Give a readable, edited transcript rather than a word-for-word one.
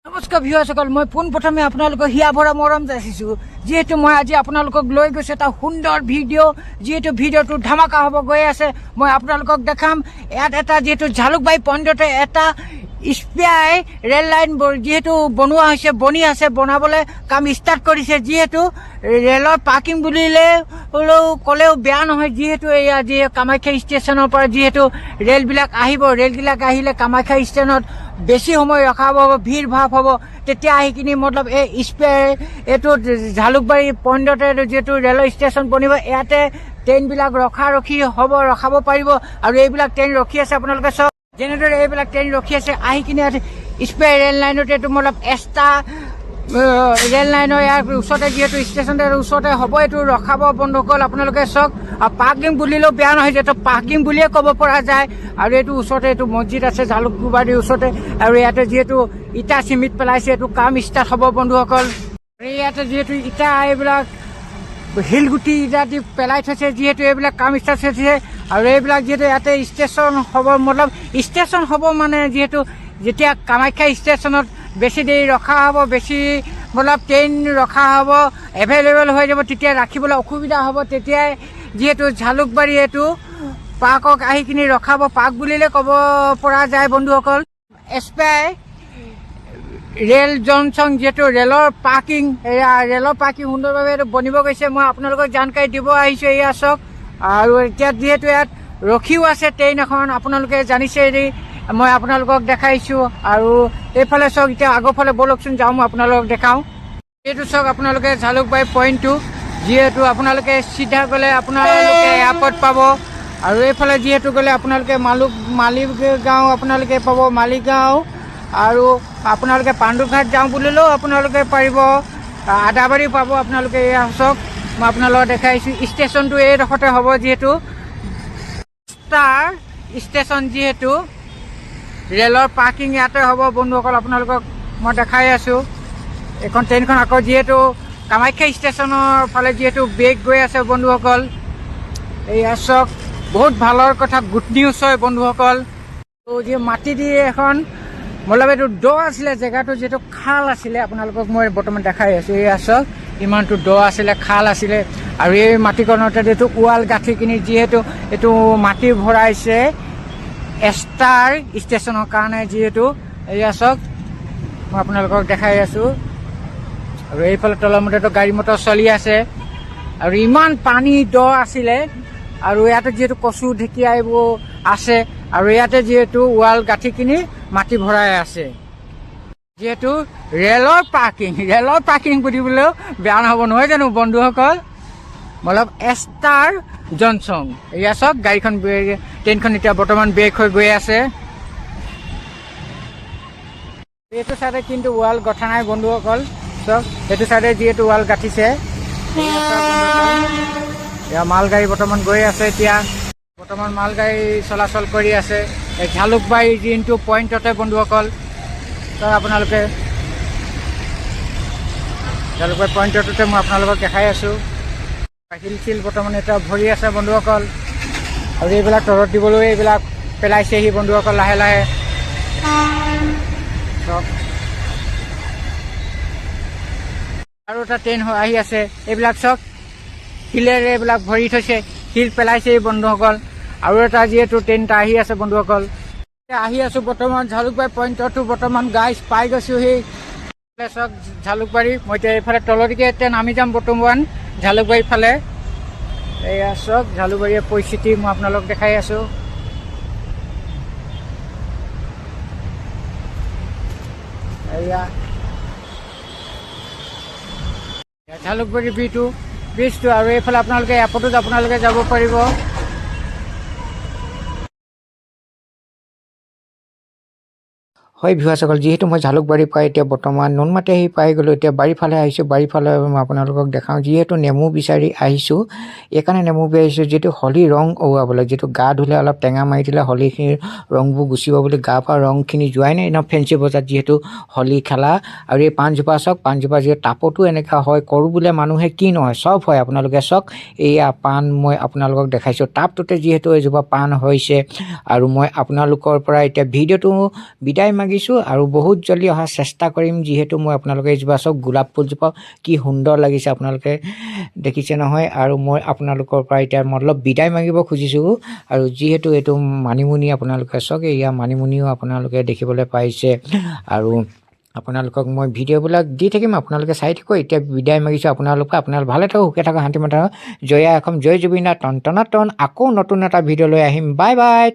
নমস্কাৰ ভিউৱাৰসকল, মই পোনপ্ৰথমে আপোনালোকক হিয়া ভৰা মৰম যাচিছোঁ। যিহেতু মই আজি আপোনালোকক লৈ গৈছোঁ এটা সুন্দৰ ভিডিঅ', যিহেতু ভিডিঅ'টো ধামাকা হ'ব গৈ আছে। মই আপোনালোকক দেখাম ইয়াত এটা যিহেতু জালুকবাৰী পইণ্টতে এটা স্পাই ৰেল লাইন যিহেতু বনোৱা হৈছে, বনাবলৈ কাম ষ্টাৰ্ট কৰিছে। যিহেতু ৰেলৰ পাৰ্কিং বুলিলে ক'লেও বেয়া নহয়। যিহেতু এয়া যি কামাখ্যা ষ্টেচনৰ পৰা যিহেতু ৰেলবিলাক আহিলে কামাখ্যা ষ্টেচনত বেছি সময় ৰখাব হ'ব, ভিৰ ভাৱ হ'ব। তেতিয়া আহি কিনি মতলব এই স্পেয়াৰ এইটো জালুকবাৰী পইণ্টতে যিহেতু ৰেলৰ ষ্টেচন বনিব, ইয়াতে ট্ৰেইনবিলাক ৰখাব পাৰিব। আৰু এইবিলাক ট্ৰেইন ৰখি আছে, আপোনালোকে চব যেনেদৰে এইবিলাক ট্ৰেইন ৰখি আছে আহি কিনি স্পেয়াৰ ৰেল লাইনতে এইটো মতলব এক্সট্ৰা ৰেল লাইনৰ ইয়াৰ ওচৰতে যিহেতু ষ্টেচনতে ওচৰতে হ'ব, এইটো ৰখাব বন্ধুসকল। আপোনালোকে চাওক, আৰু পাৰ্কিং বুলিলেও বেয়া নহয়, যিহেতু পাৰ্কিং বুলিয়ে ক'ব পৰা যায়। আৰু এইটো ওচৰতে এইটো মছজিদ আছে জালুকবাৰীৰ ওচৰতে, আৰু ইয়াতে যিহেতু ইটা চিমেণ্ট পেলাইছে, এইটো কাম ষ্টাৰ্ট হ'ব বন্ধুসকল। ইয়াতে যিহেতু ইটা এইবিলাক শিলগুটি ইটা দি পেলাই থৈছে, যিহেতু এইবিলাক কাম ষ্টাৰ্ট হৈছে। আৰু এইবিলাক যিহেতু ইয়াতে ষ্টেচন হ'ব, মতলব ষ্টেচন হ'ব মানে যিহেতু যেতিয়া কামাখ্যা ষ্টেচনত বেছি দেৰি ৰখা হ'ব, বেছি মতলব ট্ৰেইন ৰখা হ'ব, এভেইলেবল হৈ যাব, তেতিয়া ৰাখিবলৈ অসুবিধা হ'ব। তেতিয়াই যিহেতু জালুকবাৰী এইটো পাৰ্কক আহি কিনি ৰখাব, পাৰ্ক বুলিলে ক'ব পৰা যায় বন্ধুসকল। স্পাই ৰেল জংচন যিহেতু ৰেলৰ পাৰ্কিং সুন্দৰভাৱে এইটো বনিব গৈছে। মই আপোনালোকক জানকাৰী দিব আহিছোঁ। এয়া চাওক, আৰু এতিয়া যিহেতু ইয়াত ৰখিও আছে ট্ৰেইন এখন, আপোনালোকে জানিছে। মই আপোনালোকক দেখাইছোঁ। আৰু এইফালে চাওক, এতিয়া আগৰ ফালে ব'লকচোন যাওঁ, মই আপোনালোকক দেখাওঁ। এইটো চাওক আপোনালোকে জালুকবাৰী পইণ্টটো, যিহেতু আপোনালোকে চিধা গ'লে আপোনালোকে এয়াৰপৰ্ট পাব। আৰু এইফালে যিহেতু গ'লে আপোনালোকে মালিগাঁও আপোনালোকে পাব, মালিগাঁও। আৰু আপোনালোকে পাণ্ডুঘাট যাওঁ বুলিলেও আপোনালোকে পাৰিব, আদাবাৰী পাব আপোনালোকে। এয়া চাওক, মই আপোনালোকক দেখাইছোঁ। ষ্টেচনটো এইডোখৰতে হ'ব, যিহেতু ষ্টাৰ ষ্টেচন, যিহেতু ৰেলৰ পাৰ্কিং ইয়াতে হ'ব বন্ধুসকল। আপোনালোকক মই দেখাই আছোঁ এইখন ট্ৰেইনখন। আকৌ যিহেতু কামাখ্যা ষ্টেচনৰ ফালে যিহেতু বেগ গৈ আছে বন্ধুসকল। এয়া চাওক, বহুত ভালৰ কথা, গুড নিউজ হয় বন্ধুসকল। যি মাটি দি এখন মতলব এইটো দ আছিলে জেগাটো, যিহেতু খাল আছিলে, আপোনালোকক মই বৰ্তমান দেখাই আছোঁ। এয়া চাওক, ইমানটো দ আছিলে, খাল আছিলে। আৰু এই মাটিকণতে এইটো ৱাল গাঁঠি কিনি যিহেতু এইটো মাটি ভৰাইছে ষ্টাৰ ষ্টেচনৰ কাৰণে। যিহেতু এয়া চাওক, মই আপোনালোকক দেখাই আছোঁ। আৰু এইফালে তলমতেতো গাড়ী মটৰ চলি আছে। আৰু ইমান পানী দ আছিলে। আৰু ইয়াতে যিহেতু কচু ঢেকীয়া এইবোৰ আছে। আৰু ইয়াতে যিহেতু ৱাল গাঁঠি কিনি মাটি ভৰাই আছে। যিহেতু ৰেলৰ পাৰ্কিং বুলিবলৈও বেয়া নহ'ব, নহয় জানো বন্ধুসকল? মতলব ষ্টাৰ জংচন। এয়া চাওক, গাড়ীখন ট্ৰেইনখন এতিয়া বৰ্তমান ব্ৰেক হৈ গৈ আছে। এইটো চাইডে কিন্তু ৱাল গঠা নাই বন্ধুসকল। চাওক, এইটো চাইডে যিহেতু ৱাল গাঠিছে। এয়া মালগাড়ী বৰ্তমান গৈ আছে, এতিয়া বৰ্তমান মালগাড়ী চলাচল কৰি আছে এই জালুকবাৰী যোনটো পইণ্টতে বন্ধুসকল। তাত আপোনালোকে জালুকবাৰী পইণ্টতে মই আপোনালোকক দেখাই আছোঁ। শিল বৰ্তমান এটা ভৰি আছে বন্ধুসকল। আৰু এইবিলাক তলত দিবলৈ এইবিলাক পেলাইছেহি বন্ধুসকল লাহে লাহে। আৰু এটা ট্ৰেইন আহি আছে, এইবিলাক চাওক শিলেৰে এইবিলাক ভৰি থৈছে, শিল পেলাইছে বন্ধুসকল। আৰু এটা যিহেতু ট্ৰেইন এটা আহি আছে বন্ধুসকল। আহি আছোঁ বৰ্তমান জালুকবাৰী পইণ্টতো, বৰ্তমান গাইজ পাই গৈছোঁ। সেই চাওক জালুকবাৰী, মই এতিয়া এইফালে তললৈকে এতিয়া নামি যাম বৰ্তমান জালুকবাৰীৰ ফালে। এয়া চাওক জালুকবাৰীৰ পৰিস্থিতি মই আপোনালোকক দেখাই আছোঁ। এয়া জালুকবাৰী ব্ৰিজটো। আৰু এইফালে আপোনালোকে এয়াৰপৰ্টত আপোনালোকে যাব পাৰিব। হয় ভিউৱাৰসকল, যিহেতু মই জালুকবাৰী পাই এতিয়া বৰ্তমান নুনমাটি আহি পাই গ'লোঁ। এতিয়া বাৰীফালে আহিছোঁ। বাৰীফালে মই আপোনালোকক দেখাওঁ, যিহেতু নেমু বিচাৰি আহিছোঁ। এইকাৰণে নেমু বিচাৰিছোঁ, যিহেতু হোলী ৰং ওৱাবলৈ, যিহেতু গা ধুলে অলপ টেঙা মাৰি দিলে হোলীখিনিৰ ৰংবোৰ গুচিব বুলি গা পা ৰংখিনি যোৱাই নাই ন ফেঞ্চি বজাৰত যিহেতু হোলী খেলা। আৰু এই পাণজোপা চাওক, পাণজোপা যিহেতু টাপতো এনেকুৱা হয়, কৰোঁ বোলে মানুহে কি নহয়, চব হয়। আপোনালোকে চাওক, এইয়া পাণ মই আপোনালোকক দেখাইছোঁ। টাপটোতে যিহেতু এজোপা পাণ হৈছে। আৰু মই আপোনালোকৰ পৰা এতিয়া ভিডিঅ'টো বিদায় মাগি মাগিছোঁ আৰু বহুত জলদি অহাৰ চেষ্টা কৰিম যিহেতু মই আপোনালোকে এইজোপা চাওক গোলাপ ফুলজোপা কি সুন্দৰ লাগিছে আপোনালোকে দেখিছে নহয় আৰু মই আপোনালোকৰ পৰা এতিয়া মতলব বিদায় মাগিব খুজিছোঁ আৰু যিহেতু এইটো মানিমুনি আপোনালোকে চাওক এয়া মানিমুনিও আপোনালোকে দেখিবলৈ পাইছে আৰু আপোনালোকক মই ভিডিঅ'বিলাক দি থাকিম আপোনালোকে চাই থাকক এতিয়া বিদায় মাগিছোঁ আপোনালোকে ভালে থাকক সুখে থাকক শান্তি মতে জয়া এখন জয় জুবিন দা টন আকৌ নতুন এটা ভিডিঅ' লৈ আহিম বাই বাই।